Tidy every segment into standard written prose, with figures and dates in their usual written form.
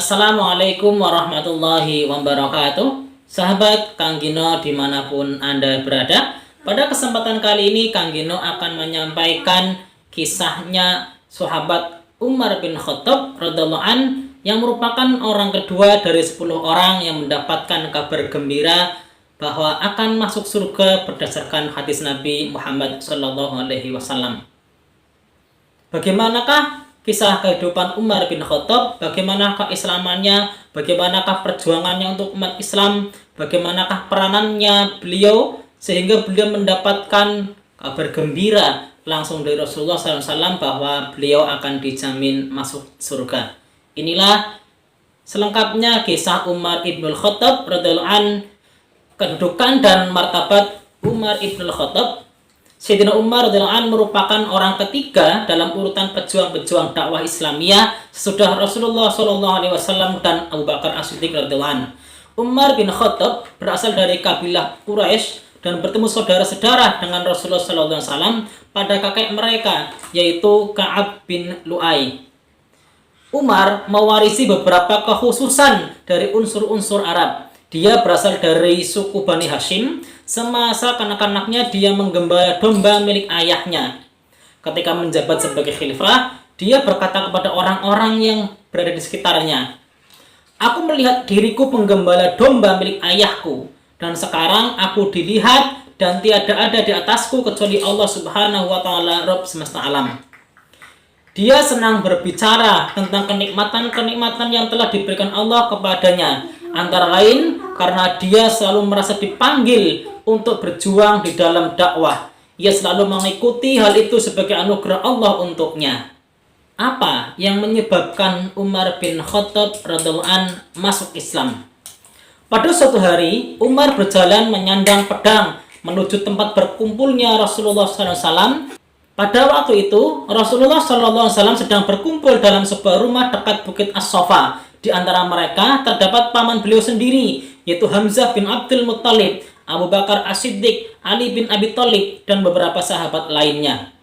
Assalamualaikum warahmatullahi wabarakatuh. Sahabat Kang Gino dimanapun Anda berada, pada kesempatan kali ini Kang Gino akan menyampaikan kisahnya sahabat Umar bin Khattab radhiyallahu an yang merupakan orang kedua dari 10 orang yang mendapatkan kabar gembira bahwa akan masuk surga berdasarkan hadis Nabi Muhammad SAW. Bagaimanakah kisah kehidupan Umar bin Khattab, bagaimanakah keislamannya, bagaimanakah perjuangannya untuk umat Islam, bagaimanakah peranannya beliau sehingga beliau mendapatkan kabar gembira langsung dari Rasulullah SAW bahwa beliau akan dijamin masuk surga. Inilah selengkapnya kisah Umar ibn Khattab radhiyallahu an, kedudukan dan martabat Umar ibn Khattab. Sayyidina Umar radhiyallahu an merupakan orang ketiga dalam urutan pejuang-pejuang dakwah Islamiyah sesudah Rasulullah SAW dan Abu Bakar As-Siddiq radhiyallahu an. Umar bin Khattab berasal dari kabilah Quraisy dan bertemu saudara-saudara dengan Rasulullah SAW pada kakek mereka, yaitu Ka'ab bin Lu'ay. Umar mewarisi beberapa kekhususan dari unsur-unsur Arab. Dia berasal dari suku Bani Hashim. Semasa kanak-kanaknya dia menggembala domba milik ayahnya. Ketika menjabat sebagai khalifah, dia berkata kepada orang-orang yang berada di sekitarnya, "Aku melihat diriku penggembala domba milik ayahku, dan sekarang aku dilihat dan tiada ada di atasku kecuali Allah Subhanahu wa Ta'ala, Rabb semesta alam." Dia senang berbicara tentang kenikmatan-kenikmatan yang telah diberikan Allah kepadanya, antara lain karena dia selalu merasa dipanggil untuk berjuang di dalam dakwah. Ia selalu mengikuti hal itu sebagai anugerah Allah untuknya. Apa yang menyebabkan Umar bin Khattab radhiyallahu an masuk Islam? Pada suatu hari, Umar berjalan menyandang pedang menuju tempat berkumpulnya Rasulullah SAW. Pada waktu itu, Rasulullah SAW sedang berkumpul dalam sebuah rumah dekat Bukit As-Safa. Di antara mereka terdapat paman beliau sendiri, yaitu Hamzah bin Abdul Muttalib, Abu Bakar As-Siddiq, Ali bin Abi Thalib, dan beberapa sahabat lainnya.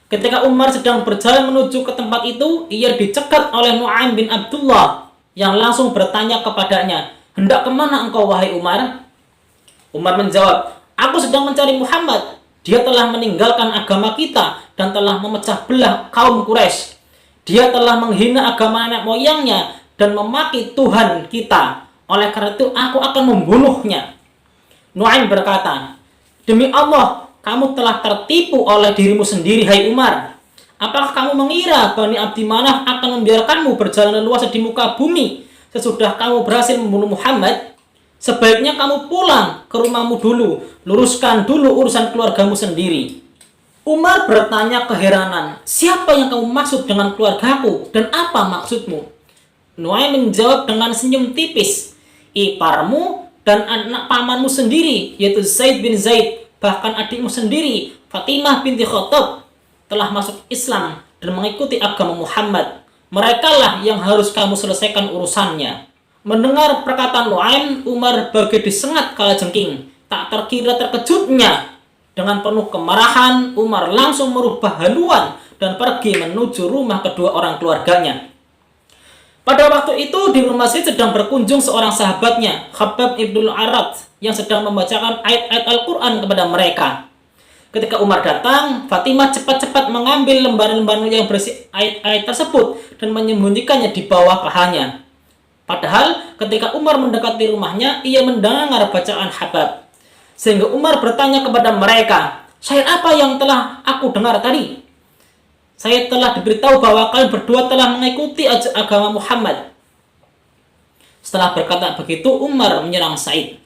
Ketika Umar sedang berjalan menuju ke tempat itu, ia dicegat oleh Nu'aim bin Abdullah yang langsung bertanya kepadanya, "Hendak kemana engkau, wahai Umar?" Umar menjawab, "Aku sedang mencari Muhammad. Dia telah meninggalkan agama kita dan telah memecah belah kaum Quraisy. Dia telah menghina agama nenek moyangnya dan memaki Tuhan kita. Oleh karena itu aku akan membunuhnya." Nu'aim berkata, "Demi Allah, kamu telah tertipu oleh dirimu sendiri, hai Umar. Apakah kamu mengira Bani Abdi Manaf akan membiarkanmu berjalan leluasa di muka bumi sesudah kamu berhasil membunuh Muhammad? Sebaiknya kamu pulang ke rumahmu dulu, luruskan dulu urusan keluargamu sendiri." Umar bertanya keheranan, "Siapa yang kamu maksud dengan keluargaku dan apa maksudmu?" Nu'aim menjawab dengan senyum tipis, "Iparmu dan anak pamanmu sendiri, yaitu Zaid bin Zaid, bahkan adikmu sendiri, Fatimah binti Khattab, telah masuk Islam dan mengikuti agama Muhammad. Merekalah yang harus kamu selesaikan urusannya." Mendengar perkataan Nu'aim, Umar bagai disengat kalajengking. Tak terkira terkejutnya, dengan penuh kemarahan, Umar langsung merubah haluan dan pergi menuju rumah kedua orang keluarganya. Pada waktu itu di rumah masjid sedang berkunjung seorang sahabatnya, Khabbab ibnul Arat, yang sedang membacakan ayat-ayat Al-Quran kepada mereka. Ketika Umar datang, Fatimah cepat-cepat mengambil lembaran-lembaran yang berisi ayat-ayat tersebut dan menyembunyikannya di bawah pahanya. Padahal ketika Umar mendekati rumahnya, ia mendengar bacaan Habab. Sehingga Umar bertanya kepada mereka, "Syait apa yang telah aku dengar tadi? Saya telah diberitahu bahwa kalian berdua telah mengikuti agama Muhammad." Setelah berkata begitu, Umar menyerang Said.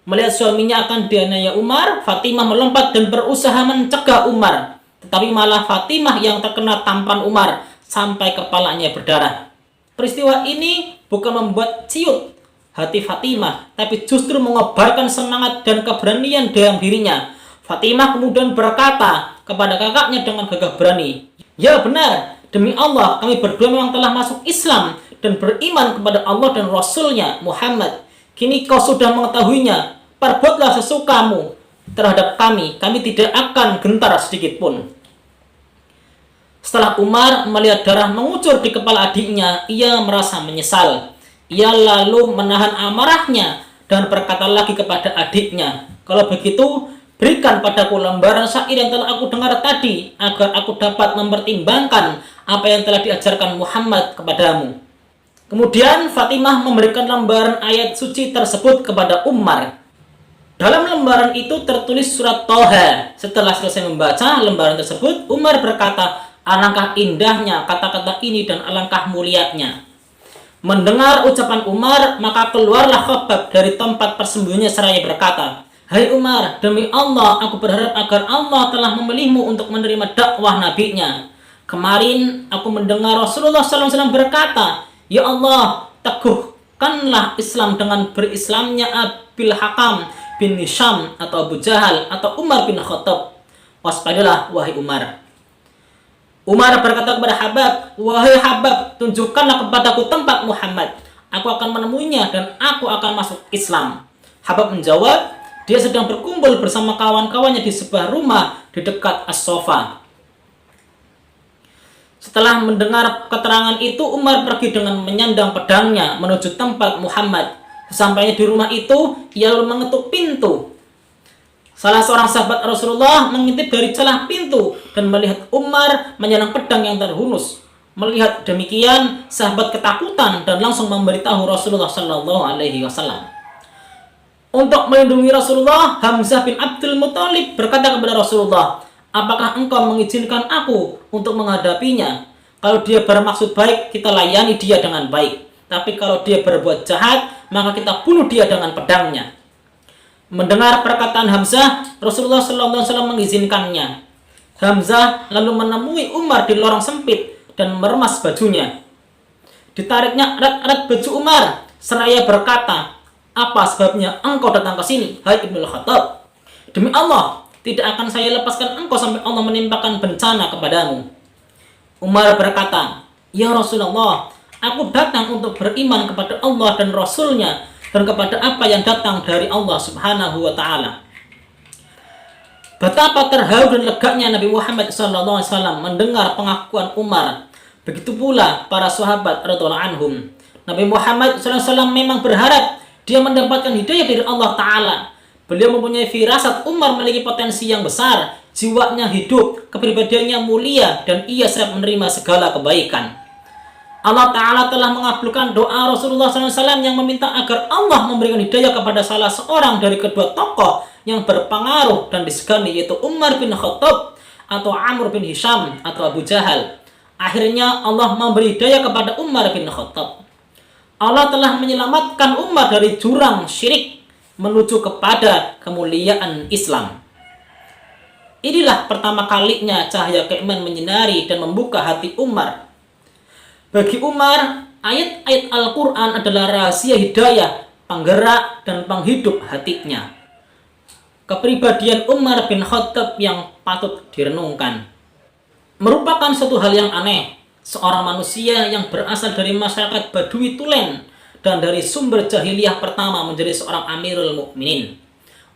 Melihat suaminya akan dianiaya Umar, Fatimah melompat dan berusaha mencegah Umar. Tetapi malah Fatimah yang terkena tampan Umar sampai kepalanya berdarah. Peristiwa ini bukan membuat ciut hati Fatimah, tapi justru mengobarkan semangat dan keberanian dalam dirinya. Fatimah kemudian berkata kepada kakaknya dengan gagah berani, "Ya benar, demi Allah kami berdua memang telah masuk Islam dan beriman kepada Allah dan Rasulnya Muhammad. Kini kau sudah mengetahuinya, perbuatlah sesukamu terhadap kami tidak akan gentar sedikit pun." Setelah Umar melihat darah mengucur di kepala adiknya, ia merasa menyesal. Ia lalu menahan amarahnya dan berkata lagi kepada adiknya, "Kalau begitu, berikan padaku lembaran syair yang telah aku dengar tadi, agar aku dapat mempertimbangkan apa yang telah diajarkan Muhammad kepadamu." Kemudian Fatimah memberikan lembaran ayat suci tersebut kepada Umar. Dalam lembaran itu tertulis surat Toha. Setelah selesai membaca lembaran tersebut, Umar berkata, "Alangkah indahnya kata-kata ini dan alangkah mulianya." Mendengar ucapan Umar, maka keluarlah Khabbab dari tempat persembunyiannya seraya berkata, "Hai Umar, demi Allah, aku berharap agar Allah telah memilihmu untuk menerima dakwah nabinya. Kemarin aku mendengar Rasulullah SAW berkata, 'Ya Allah, teguhkanlah Islam dengan berislamnya Abil Hakam bin Hisham atau Abu Jahal atau Umar bin Khattab. Waspadalah, wahai Umar.'" Umar berkata kepada Habab, "Wahai Habab, tunjukkanlah kepadaku tempat Muhammad. Aku akan menemuinya dan aku akan masuk Islam." Habab menjawab, dia sedang berkumpul bersama kawan-kawannya di sebuah rumah di dekat As-Sofa. Setelah mendengar keterangan itu, Umar pergi dengan menyandang pedangnya menuju tempat Muhammad. Sesampainya di rumah itu, ia lalu mengetuk pintu. Salah seorang sahabat Rasulullah mengintip dari celah pintu dan melihat Umar menyandang pedang yang terhunus. Melihat demikian, sahabat ketakutan dan langsung memberitahu Rasulullah Shallallahu Alaihi Wasallam. Untuk melindungi Rasulullah, Hamzah bin Abdul Muthalib berkata kepada Rasulullah, "Apakah engkau mengizinkan aku untuk menghadapinya? Kalau dia bermaksud baik, kita layani dia dengan baik. Tapi kalau dia berbuat jahat, maka kita bunuh dia dengan pedangnya." Mendengar perkataan Hamzah, Rasulullah SAW mengizinkannya. Hamzah lalu menemui Umar di lorong sempit dan meremas bajunya. Ditariknya erat-erat baju Umar, seraya berkata, "Apa sebabnya engkau datang ke sini, hai Ibnu Khattab? Demi Allah, tidak akan saya lepaskan engkau sampai Allah menimpakan bencana kepadamu." Umar berkata, "Ya Rasulullah, aku datang untuk beriman kepada Allah dan Rasulnya dan kepada apa yang datang dari Allah Subhanahu wa Ta'ala." Betapa terharu dan leganya Nabi Muhammad SAW mendengar pengakuan Umar. Begitu pula para sahabat radhiyallahu anhum. Nabi Muhammad SAW memang berharap dia mendapatkan hidayah dari Allah Ta'ala. Beliau mempunyai firasat Umar memiliki potensi yang besar, jiwanya hidup, kepribadiannya mulia, dan ia siap menerima segala kebaikan. Allah Ta'ala telah mengabulkan doa Rasulullah SAW yang meminta agar Allah memberikan hidayah kepada salah seorang dari kedua tokoh yang berpengaruh dan disegani, yaitu Umar bin Khattab atau Amr bin Hisham atau Abu Jahal. Akhirnya Allah memberi hidayah kepada Umar bin Khattab. Allah telah menyelamatkan Umar dari jurang syirik menuju kepada kemuliaan Islam. Inilah pertama kalinya cahaya keimanan menyinari dan membuka hati Umar. Bagi Umar, ayat-ayat Al-Quran adalah rahasia hidayah, penggerak dan penghidup hatinya. Kepribadian Umar bin Khattab yang patut direnungkan. Merupakan suatu hal yang aneh, seorang manusia yang berasal dari masyarakat Badui Tulen dan dari sumber jahiliyah pertama menjadi seorang Amirul Mukminin.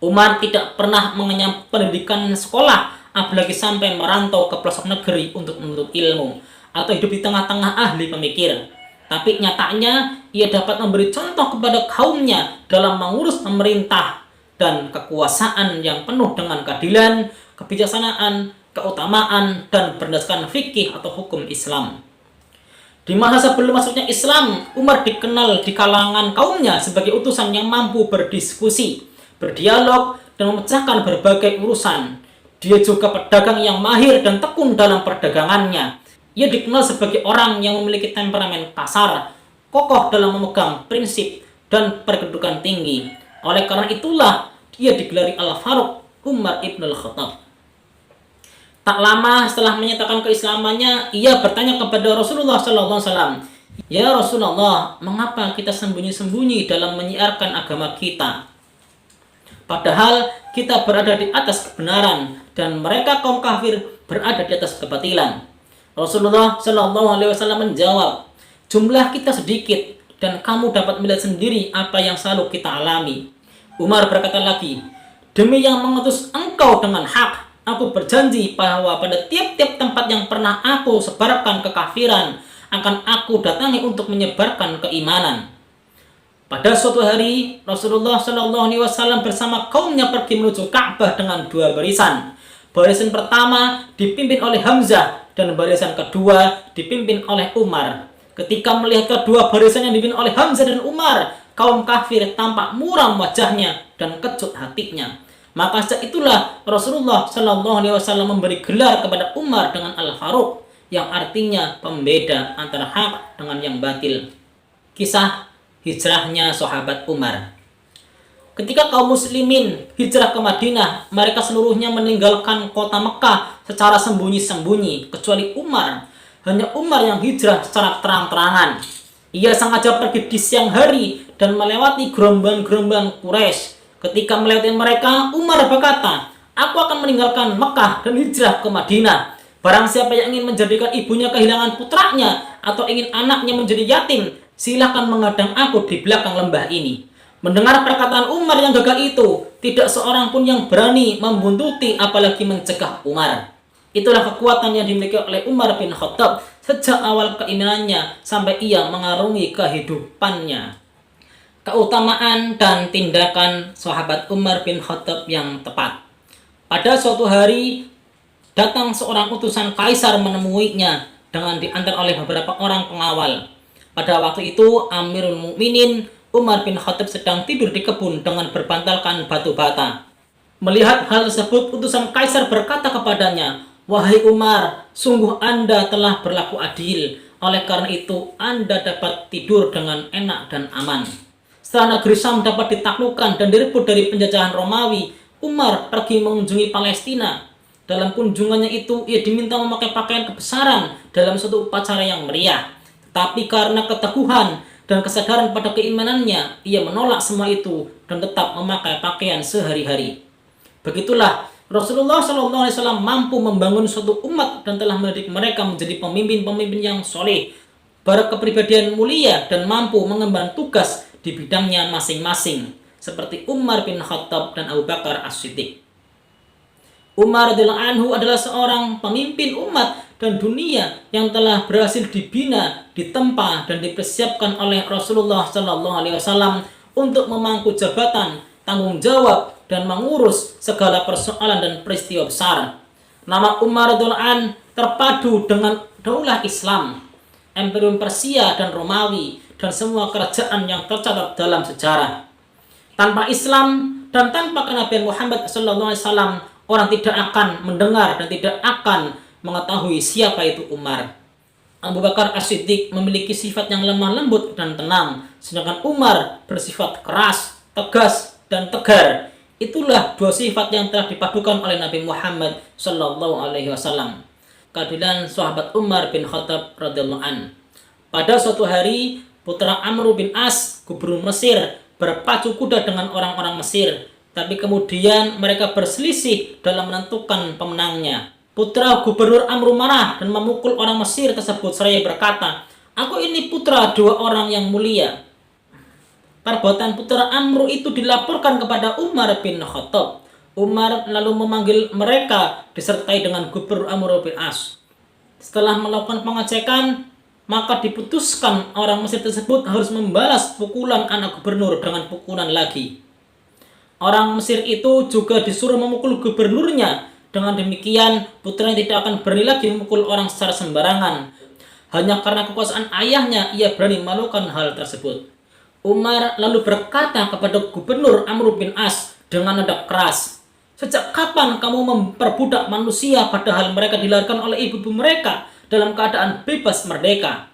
Umar tidak pernah mengenyam pendidikan sekolah, apalagi sampai merantau ke pelosok negeri untuk menuntut ilmu atau hidup di tengah-tengah ahli pemikir. Tapi nyatanya ia dapat memberi contoh kepada kaumnya dalam mengurus pemerintah dan kekuasaan yang penuh dengan keadilan, kebijaksanaan, keutamaan, dan berdasarkan fikih atau hukum Islam. Di masa sebelum masuknya Islam, Umar dikenal di kalangan kaumnya sebagai utusan yang mampu berdiskusi, berdialog, dan memecahkan berbagai urusan. Dia juga pedagang yang mahir dan tekun dalam perdagangannya. Ia dikenal sebagai orang yang memiliki temperamen kasar, kokoh dalam memegang prinsip, dan berkedudukan tinggi. Oleh karena itulah, dia digelari Al-Faruq Umar ibn al-Khattab. Tak lama setelah menyatakan keislamannya, ia bertanya kepada Rasulullah SAW, "Ya Rasulullah, mengapa kita sembunyi-sembunyi dalam menyiarkan agama kita? Padahal kita berada di atas kebenaran dan mereka kaum kafir berada di atas kebatilan." Rasulullah SAW menjawab, "Jumlah kita sedikit dan kamu dapat melihat sendiri apa yang selalu kita alami." Umar berkata lagi, "Demi yang mengutus engkau dengan hak, Aku berjanji bahwa pada tiap-tiap tempat yang pernah aku sebarkan kekafiran, akan aku datangi untuk menyebarkan keimanan. Pada suatu hari, Rasulullah Shallallahu Alaihi Wasallam bersama kaumnya pergi menuju Ka'bah dengan dua barisan. Barisan pertama dipimpin oleh Hamzah dan barisan kedua dipimpin oleh Umar. Ketika melihat kedua barisan yang dipimpin oleh Hamzah dan Umar, kaum kafir tampak muram wajahnya dan kecut hatinya. Maka sejak itulah Rasulullah Shallallahu Alaihi Wasallam memberi gelar kepada Umar dengan Al-Faruq, yang artinya pembeda antara hak dengan yang batil. Kisah hijrahnya sahabat Umar. Ketika kaum muslimin hijrah ke Madinah, mereka seluruhnya meninggalkan kota Mekah secara sembunyi-sembunyi, kecuali Umar. Hanya Umar yang hijrah secara terang-terangan. Ia sengaja pergi di siang hari dan melewati gerombolan-gerombolan Quraisy. Ketika melewati mereka, Umar berkata, "Aku akan meninggalkan Mekah dan hijrah ke Madinah. Barang siapa yang ingin menjadikan ibunya kehilangan putranya atau ingin anaknya menjadi yatim, silakan menghadang aku di belakang lembah ini." Mendengar perkataan Umar yang gagah itu, tidak seorang pun yang berani membuntuti apalagi mencegah Umar. Itulah kekuatan yang dimiliki oleh Umar bin Khattab sejak awal keimanannya sampai ia mengarungi kehidupannya. Keutamaan dan tindakan sahabat Umar bin Khattab yang tepat. Pada suatu hari, datang seorang utusan kaisar menemuinya dengan diantar oleh beberapa orang pengawal. Pada waktu itu, Amirul Mukminin Umar bin Khattab sedang tidur di kebun dengan berbantalkan batu bata. Melihat hal tersebut, utusan kaisar berkata kepadanya, "Wahai Umar, sungguh Anda telah berlaku adil. Oleh karena itu, Anda dapat tidur dengan enak dan aman." Setelah negeri Syam dapat ditaklukkan dan direbut dari penjajahan Romawi, Umar pergi mengunjungi Palestina. Dalam kunjungannya itu, ia diminta memakai pakaian kebesaran dalam suatu upacara yang meriah. Tapi karena keteguhan dan kesadaran pada keimanannya, ia menolak semua itu dan tetap memakai pakaian sehari-hari. Begitulah Rasulullah SAW mampu membangun suatu umat dan telah mendidik mereka menjadi pemimpin-pemimpin yang soleh, berkepribadian mulia dan mampu mengemban tugas di bidangnya masing-masing, seperti Umar bin Khattab dan Abu Bakar As-Siddiq. Umar radhiyallahu anhu adalah seorang pemimpin umat dan dunia yang telah berhasil dibina, ditempa dan dipersiapkan oleh Rasulullah Shallallahu Alaihi Wasallam untuk memangku jabatan, tanggung jawab dan mengurus segala persoalan dan peristiwa besar. Nama Umar radhiyallahu anhu terpadu dengan daulah Islam, Imperium Persia dan Romawi dan semua kerajaan yang tercatat dalam sejarah. Tanpa Islam dan tanpa kenabian Muhammad SAW, orang tidak akan mendengar dan tidak akan mengetahui siapa itu Umar. Abu Bakar As-Siddiq memiliki sifat yang lemah lembut dan tenang, sedangkan Umar bersifat keras, tegas, dan tegar. Itulah dua sifat yang telah dipadukan oleh Nabi Muhammad SAW. Keadilan sahabat Umar bin Khattab radhiyallahu an. Pada suatu hari, putra Amr bin As, gubernur Mesir, berpacu kuda dengan orang-orang Mesir. Tapi kemudian mereka berselisih dalam menentukan pemenangnya. Putra gubernur Amr marah dan memukul orang Mesir tersebut seraya berkata, "Aku ini putra dua orang yang mulia." Perbuatan putra Amr itu dilaporkan kepada Umar bin Khattab. Umar lalu memanggil mereka disertai dengan gubernur Amr bin As. Setelah melakukan pengecekan, maka diputuskan orang Mesir tersebut harus membalas pukulan anak gubernur dengan pukulan lagi. Orang Mesir itu juga disuruh memukul gubernurnya. Dengan demikian, putranya tidak akan berani lagi memukul orang secara sembarangan. Hanya karena kekuasaan ayahnya, ia berani melakukan hal tersebut. Umar lalu berkata kepada gubernur Amr bin As dengan nada keras, "Sejak kapan kamu memperbudak manusia padahal mereka dilahirkan oleh ibu-ibu mereka dalam keadaan bebas merdeka?"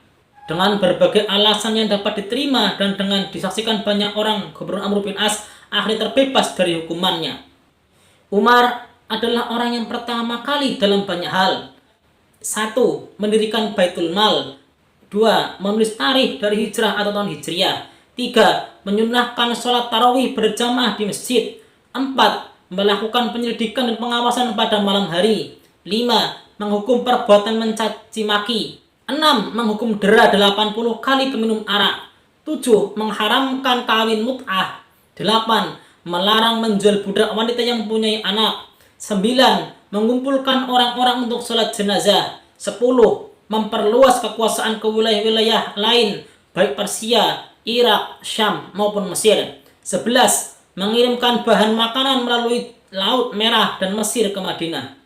Dengan berbagai alasan yang dapat diterima dan dengan disaksikan banyak orang, gubernur Amr bin As akhirnya terbebas dari hukumannya. Umar adalah orang yang pertama kali dalam banyak hal. 1. Mendirikan Baitul Mal. 2. Menulis tarikh dari hijrah atau tahun hijriah. 3. Menyunahkan sholat tarawih berjamaah di masjid. 4. Melakukan penyelidikan dan pengawasan pada malam hari. 5. Menghukum perbuatan mencaci maki. 6. Menghukum dera 80 kali peminum arak. 7. Mengharamkan kawin mut'ah. 8. Melarang menjual budak wanita yang mempunyai anak. 9. mengumpulkan orang-orang untuk sholat jenazah. 10. Memperluas kekuasaan ke wilayah-wilayah lain, baik Persia, Irak, Syam, maupun Mesir. 11. Mengirimkan bahan makanan melalui Laut Merah dan Mesir ke Madinah.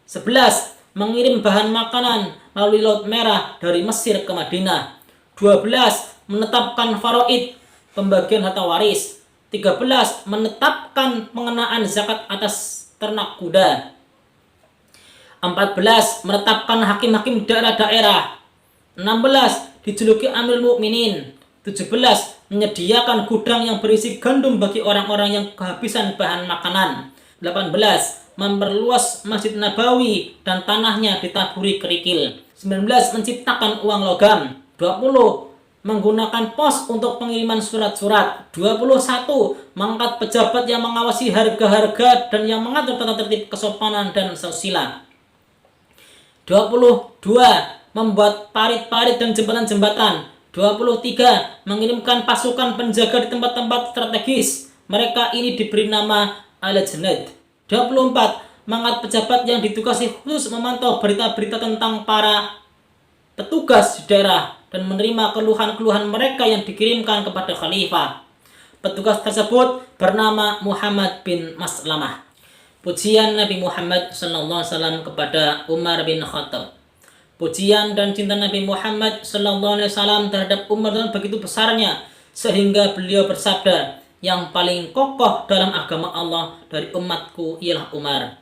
11. Mengirim bahan makanan melalui Laut Merah dari Mesir ke Madinah. 12. Menetapkan faraid, pembagian harta waris. 13. Menetapkan pengenaan zakat atas ternak kuda. 14. Menetapkan hakim-hakim daerah-daerah. 16. Dijuluki Amirul Mukminin. 17. Menyediakan gudang yang berisi gandum bagi orang-orang yang kehabisan bahan makanan. 18. Memperluas Masjid Nabawi dan tanahnya ditaburi kerikil. 19. Menciptakan uang logam. 20. Menggunakan pos untuk pengiriman surat-surat. 21. Mengangkat pejabat yang mengawasi harga-harga dan yang mengatur tata tertib kesopanan dan susila. 22. Membuat parit-parit dan jembatan-jembatan. 23. Mengirimkan pasukan penjaga di tempat-tempat strategis. Mereka ini diberi nama Al-Jannad. 24. Mengangkat pejabat yang ditugasi khusus memantau berita-berita tentang para petugas di daerah dan menerima keluhan-keluhan mereka yang dikirimkan kepada khalifah. Petugas tersebut bernama Muhammad bin Maslamah. Pujian Nabi Muhammad SAW kepada Umar bin Khattab. Pujian dan cinta Nabi Muhammad SAW terhadap Umar begitu besarnya sehingga beliau bersabda, yang paling kokoh dalam agama Allah dari umatku ialah Umar.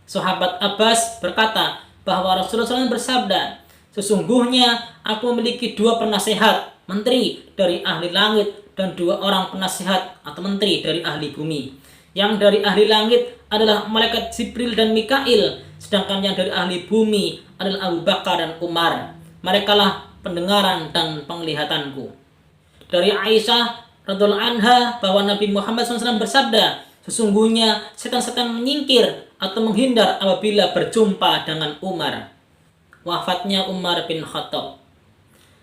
Sahabat Abbas berkata bahwa Rasulullah SAW bersabda, sesungguhnya aku memiliki 2 penasehat, menteri dari ahli langit dan 2 orang penasehat atau menteri dari ahli bumi. Yang dari ahli langit adalah malaikat Jibril dan Mikail, sedangkan yang dari ahli bumi adalah Abu Bakar dan Umar. Merekalah pendengaran dan penglihatanku. Dari Aisyah radhiyallahu anha bahwa Nabi Muhammad SAW bersabda, sesungguhnya setan-setan menyingkir atau menghindar apabila berjumpa dengan Umar. Wafatnya Umar bin Khattab.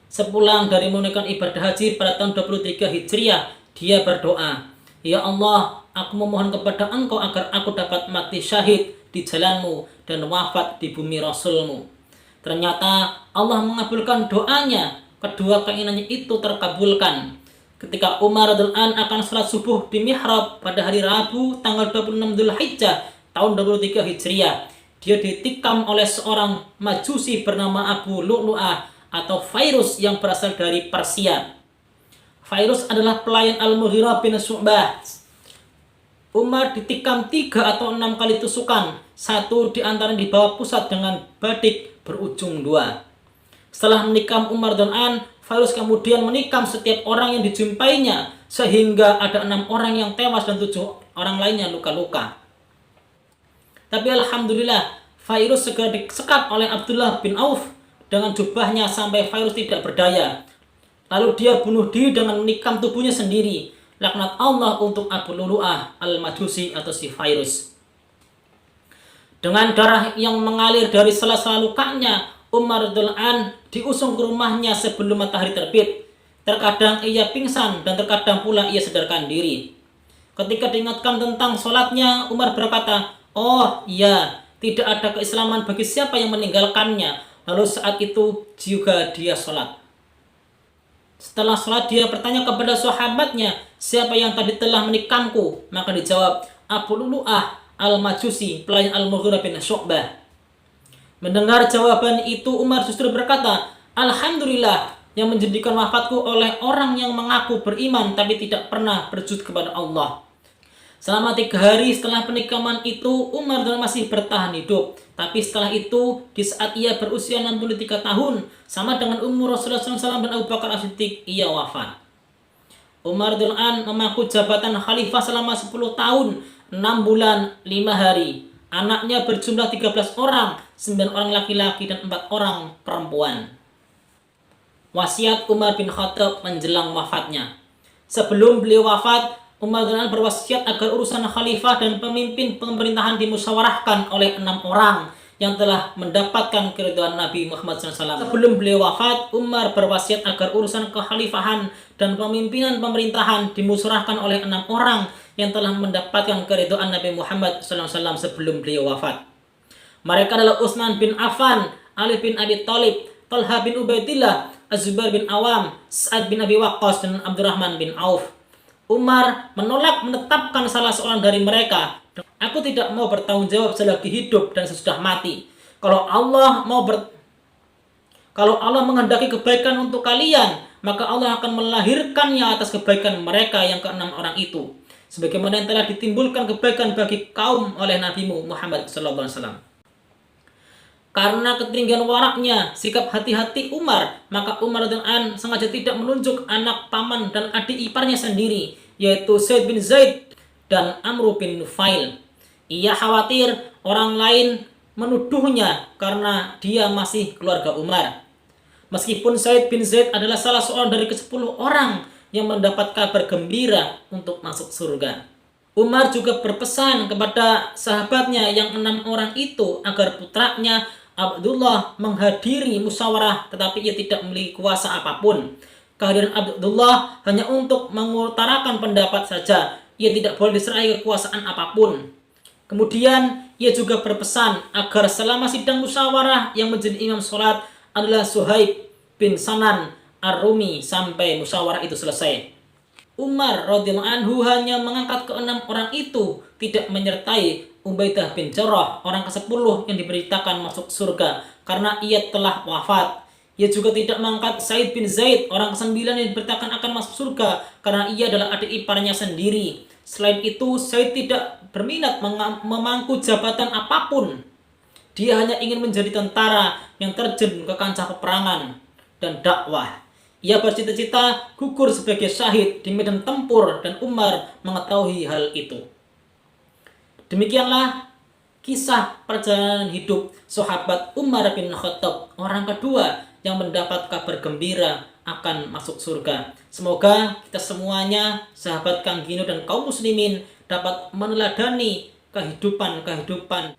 Sepulang dari menunaikan ibadah haji pada tahun 23 Hijriah, dia berdoa, ya Allah, aku memohon kepada Engkau agar aku dapat mati syahid di jalanmu dan wafat di bumi Rasulmu. Ternyata Allah mengabulkan doanya. Kedua keinginannya itu terkabulkan. Ketika Umar radhiyallahu anhu akan sholat subuh di mihrab pada hari Rabu tanggal 26 Dzulhijjah tahun 23 Hijriah, dia ditikam oleh seorang majusi bernama Abu Lu'lu'ah atau Fairuz yang berasal dari Persia. Fairuz adalah pelayan Al-Mughirah bin Syu'bah. Umar ditikam 3 atau 6 kali tusukan, 1 di antara di bawah pusat dengan badik berujung 2. Setelah menikam Umar dan Fairuz kemudian menikam setiap orang yang dijumpainya sehingga ada 6 orang yang tewas dan 7 orang lainnya luka-luka. Tapi alhamdulillah Fairuz segera disekap oleh Abdullah bin Auf dengan jubahnya sampai Fairuz tidak berdaya. Lalu dia bunuh diri dengan menikam tubuhnya sendiri. Laknat Allah untuk Abu Lu'lu'ah al-Majusi atau si Fairuz. Dengan darah yang mengalir dari sela-sela lukanya, Umar radhiyallahu anhu diusung ke rumahnya sebelum matahari terbit. Terkadang ia pingsan dan terkadang pula ia sadarkan diri. Ketika diingatkan tentang sholatnya, Umar berkata, oh iya, tidak ada keislaman bagi siapa yang meninggalkannya. Lalu saat itu juga dia sholat. Setelah sholat dia bertanya kepada sahabatnya, siapa yang tadi telah menikamku? Maka dijawab, Abu Lu'lu'ah al-Majusi, pelayan Al-Mughirah bin Syu'bah. Mendengar jawaban itu, Umar justru berkata, alhamdulillah yang menjadikan wafatku oleh orang yang mengaku beriman tapi tidak pernah berjud kepada Allah. Selama 3 hari setelah penikaman itu, Umar masih bertahan hidup. Tapi setelah itu, di saat ia berusia 63 tahun, sama dengan umur Rasulullah SAW dan Abu Bakar As-Siddiq, ia wafat. Umar memaku jabatan khalifah selama 10 tahun, 6 bulan, 5 hari. Anaknya berjumlah 13 orang, 9 orang laki-laki dan 4 orang perempuan. Wasiat Umar bin Khattab menjelang wafatnya. Sebelum beliau wafat, Umar berwasiat agar urusan khalifah dan pemimpin pemerintahan dimusyawarahkan oleh 6 orang yang telah mendapatkan keridhaan Nabi Muhammad SAW. Sebelum beliau wafat, Umar berwasiat agar urusan kekhalifahan dan pemimpinan pemerintahan dimusyawarahkan oleh 6 orang yang telah mendapatkan keridhaan Nabi Muhammad SAW sebelum beliau wafat. Mereka adalah Utsman bin Affan, Ali bin Abi Thalib, Talha bin Ubaidillah, Az-Zubair bin Awam, Sa'ad bin Abi Waqqas, dan Abdurrahman bin Auf. Umar menolak menetapkan salah seorang dari mereka. Aku tidak mau bertanggung jawab selagi hidup dan sesudah mati. Kalau Allah menghendaki kebaikan untuk kalian, maka Allah akan melahirkannya atas kebaikan mereka yang keenam orang itu. Sebagaimana yang telah ditimbulkan kebaikan bagi kaum oleh Nabimu Muhammad SAW. Karena ketinggian waraknya, sikap hati-hati Umar, maka Umar radhiyallahu anhu sengaja tidak menunjuk anak paman dan adik iparnya sendiri, yaitu Zaid bin Zaid dan Amr bin Nufail. Ia khawatir orang lain menuduhnya karena dia masih keluarga Umar. Meskipun Zaid bin Zaid adalah salah seorang dari ke-10 orang yang mendapat kabar gembira untuk masuk surga. Umar juga berpesan kepada sahabatnya yang 6 orang itu agar putranya Abdullah menghadiri musyawarah, tetapi ia tidak memiliki kuasa apapun. Kehadiran Abdullah hanya untuk mengutarakan pendapat saja. Ia tidak boleh diserai kekuasaan apapun. Kemudian ia juga berpesan agar selama sidang musyawarah yang menjadi imam sholat adalah Suhaib bin Sanan Ar-Rumi sampai musyawarah itu selesai. Umar radhiyallahu anhu hanya mengangkat ke-6 orang itu, tidak menyertai Ubaidah bin Jarrah, orang ke-10 yang diberitakan masuk surga karena ia telah wafat. Ia juga tidak mengangkat Zaid bin Zaid, orang ke-9 yang diberitakan akan masuk surga karena ia adalah adik iparnya sendiri. Selain itu, Zaid tidak berminat memangku jabatan apapun. Dia hanya ingin menjadi tentara yang terjun ke kancah peperangan dan dakwah. Ia bercita-cita gugur sebagai syahid di medan tempur dan Umar mengetahui hal itu. Demikianlah kisah perjalanan hidup sahabat Umar bin Khattab, orang kedua yang mendapat kabar gembira akan masuk surga. Semoga kita semuanya, sahabat Kang Gino dan kaum muslimin, dapat meneladani kehidupan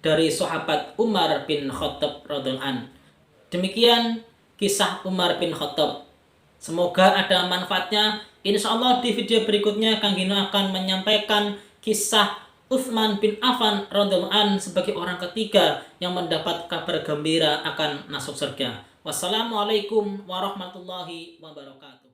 dari sahabat Umar bin Khattab radhiyallahu anhu. Demikian kisah Umar bin Khattab. Semoga ada manfaatnya. Insya Allah di video berikutnya Kang Gino akan menyampaikan kisah Utsman bin Affan radhiyallahu anhu sebagai orang ketiga yang mendapat kabar gembira akan masuk surga. Wassalamualaikum warahmatullahi wabarakatuh.